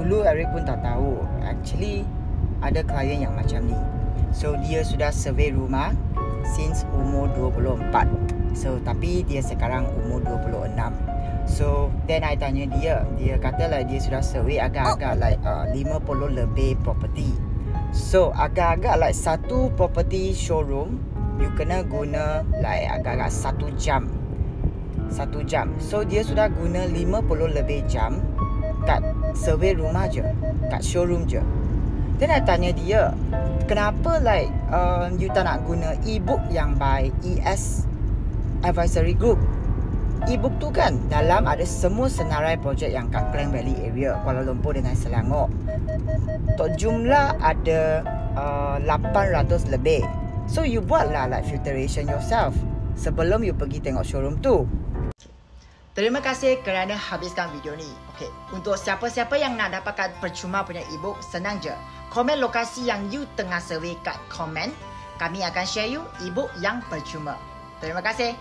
Dulu Eric pun tak tahu. Actually ada klien yang macam ni. So dia sudah survey rumah since umur 24. So tapi dia sekarang umur 26. So then I tanya dia kata lah dia sudah survey agak-agak like 50 lebih property. So agak-agak like satu property showroom you kena guna like agak-agak 1 jam. 1 jam. So dia sudah guna 50 lebih jam kat survey rumah je, kat showroom je. Then I tanya dia, kenapa like you tak nak guna e-book yang by ES Advisory Group? E-book tu kan dalam ada semua senarai projek yang kat Klang Valley area, Kuala Lumpur dengan Selangor. Tok jumlah ada 800 lebih. So you buatlah like filtration yourself sebelum you pergi tengok showroom tu. Terima kasih kerana habiskan video ni. Okey, untuk siapa-siapa yang nak dapatkan percuma punya e-book, senang je. Komen lokasi yang you tengah survey kat komen. Kami akan share you e-book yang percuma. Terima kasih.